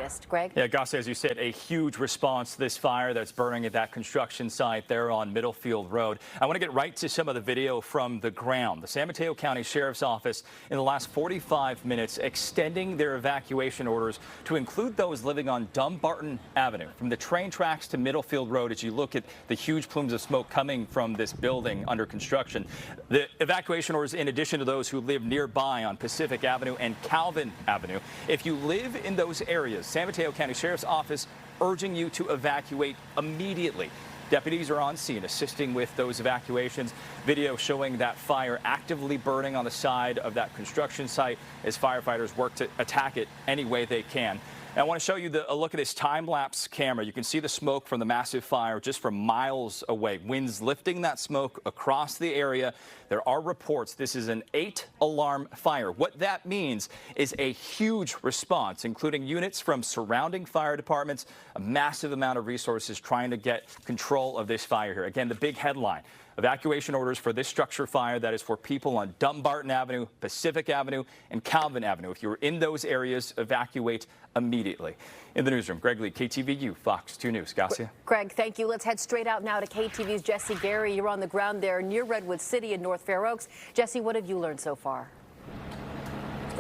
missed. Greg? Yeah, Gus, as you said, a huge response to this fire that's burning at that construction site there on Middlefield Road. I want to get right to some of the video from the ground. The San Mateo County Sheriff's Office in the last 45 minutes extending their evacuation orders to include those living on Dumbarton Avenue. From the train tracks to Middlefield Road, as you look at the huge plumes of smoke coming from this building under construction. The evacuation orders in addition to those who live nearby on Pacific Avenue and Calvin Avenue. If you live in those areas, San Mateo County Sheriff's Office urging you to evacuate immediately. Deputies are on scene assisting with those evacuations. Video showing that fire actively burning on the side of that construction site as firefighters work to attack it any way they can. And I want to show you a look at this time-lapse camera. You can see the smoke from the massive fire just from miles away. Winds lifting that smoke across the area. There are reports this is an 8-alarm fire. What that means is a huge response, including units from surrounding fire departments, a massive amount of resources trying to get control of this fire here. Again, the big headline. Evacuation orders for this structure fire that is for people on Dumbarton Avenue, Pacific Avenue, and Calvin Avenue. If you're in those areas, evacuate immediately. In the newsroom, Greg Lee, KTVU, Fox 2 News. Garcia. Greg, thank you. Let's head straight out now to KTVU's Jesse Gary. You're on the ground there near Redwood City in North Fair Oaks. Jesse, what have you learned so far?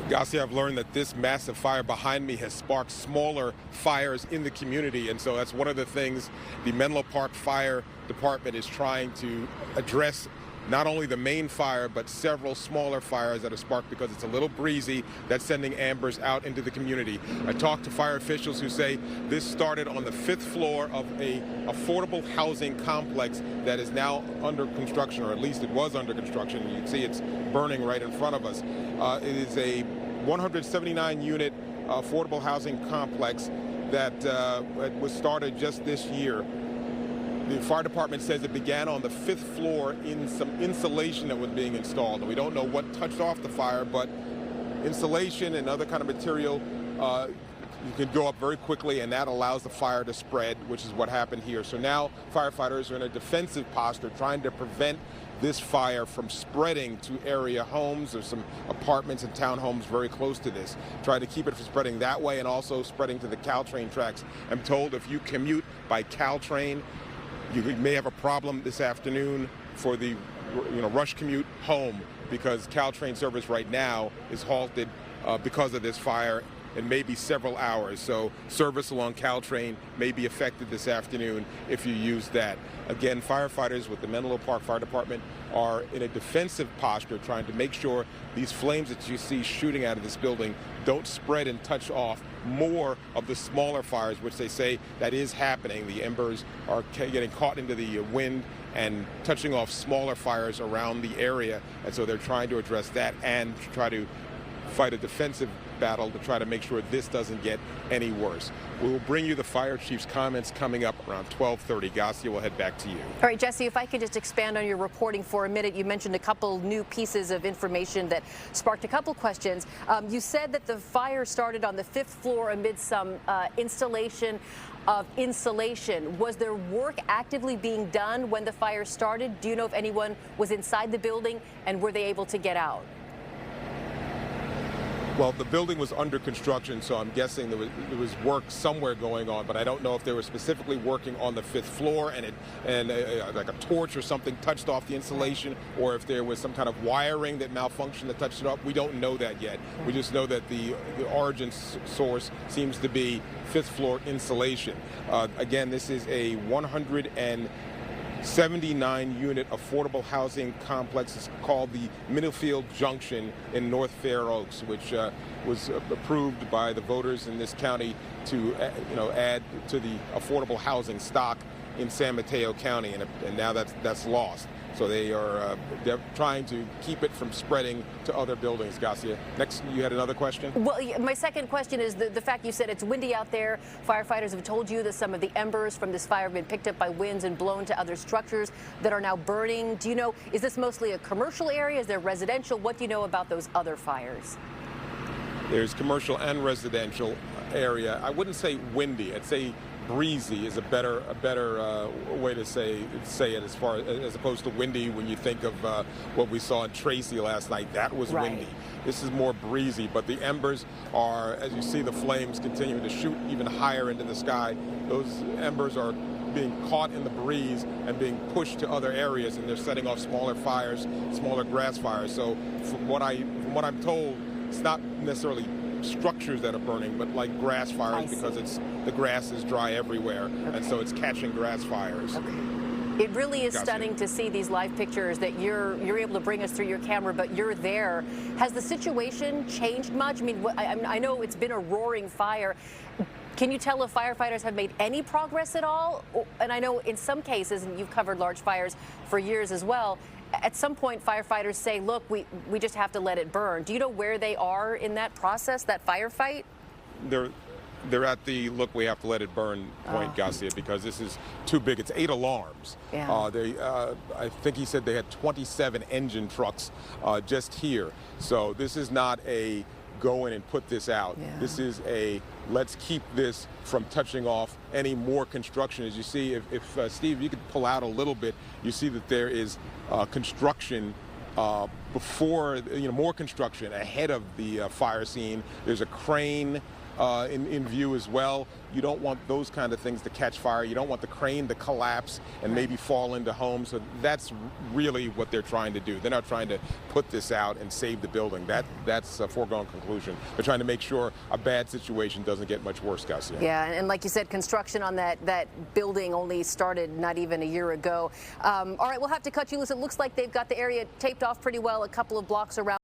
Garcia, I've learned that this massive fire behind me has sparked smaller fires in the community, and so that's one of the things the Menlo Park Fire Department is trying to address. Not only the main fire, but several smaller fires that are sparked because it's a little breezy. That's sending ambers out into the community. I talked to fire officials who say this started on the 5th floor of a affordable housing complex that is now under construction, or at least it was under construction. You can see it's burning right in front of us. It is a 179-unit affordable housing complex that was started just this year. The fire department says it began on the 5th floor in some insulation that was being installed. And we don't know what touched off the fire, but insulation and other kind of material, you can go up very quickly, and that allows the fire to spread, which is what happened here. So now firefighters are in a defensive posture trying to prevent this fire from spreading to area homes. There's some apartments and townhomes very close to this. Try to keep it from spreading that way and also spreading to the Caltrain tracks. I'm told if you commute by Caltrain, you may have a problem this afternoon for the rush commute home, because Caltrain service right now is halted because of this fire, and maybe several hours. So service along Caltrain may be affected this afternoon if you use that. Again, firefighters with the Menlo Park Fire Department are in a defensive posture trying to make sure these flames that you see shooting out of this building don't spread and touch off more of the smaller fires, which they say that is happening. The embers are getting caught into the wind and touching off smaller fires around the area. And so they're trying to address that and try to fight a defensive battle to try to make sure this doesn't get any worse. We will bring you the fire chief's comments coming up around 12:30. Garcia, we'll head back to you. All right, Jesse, if I could just expand on your reporting for a minute. You mentioned a couple new pieces of information that sparked a couple questions. You said that the fire started on the 5th floor amid some installation of insulation. Was there work actively being done when the fire started? Do you know if anyone was inside the building, and were they able to get out? Well, the building was under construction, so I'm guessing there was work somewhere going on, but I don't know if they were specifically working on the 5th floor and like a torch or something touched off the insulation, or if there was some kind of wiring that malfunctioned that touched it up. We don't know that yet. We just know that the origin source seems to be 5th floor insulation. Again, this is a 179-unit affordable housing complex. It's called the Middlefield Junction in North Fair Oaks, which was approved by the voters in this county to add to the affordable housing stock in San Mateo County, and now that's lost. So they're trying to keep it from spreading to other buildings. Garcia, next, you had another question? Well, my second question is the fact you said it's windy out there. Firefighters have told you that some of the embers from this fire have been picked up by winds and blown to other structures that are now burning. Do you know, is this mostly a commercial area? Is there residential? What do you know about those other fires? There's commercial and residential. area. I wouldn't say windy. I'd say breezy is a better way to say it, as opposed to windy. When you think of what we saw in Tracy last night, that was windy. This is more breezy, but the embers are, as you see the flames continuing to shoot even higher into the sky, those embers are being caught in the breeze and being pushed to other areas, and they're setting off smaller fires, smaller grass fires. So from what I'm told, it's not necessarily structures that are burning, but like grass fires, because the grass is dry everywhere, and so it's catching grass fires. It really is stunning to see these live pictures that you're able to bring us through your camera, but you're there. Has the situation changed much? I mean, I know it's been a roaring fire. Can you tell if firefighters have made any progress at all? And I know in some cases, and you've covered large fires for years as well, at some point firefighters say, look, we just have to let it burn. Do you know where they are in that process, that firefight? They're at the look, we have to let it burn point, Garcia, because this is too big. It's 8 alarms. Yeah. I think he said they had 27 engine trucks just here. So this is not a go in and put this out. Yeah. This is a let's keep this from touching off any more construction. As you see, if Steve, you could pull out a little bit, you see that there is construction before, more construction ahead of the fire scene. There's a crane in view as well. You don't want those kind of things to catch fire. You don't want the crane to collapse and maybe fall into homes. So that's really what they're trying to do. They're not trying to put this out and save the building. That's a foregone conclusion. They're trying to make sure a bad situation doesn't get much worse, Gus. Yeah, and like you said, construction on that building only started not even a year ago. All right, we'll have to cut you loose. It looks like they've got the area taped off pretty well, a couple of blocks around.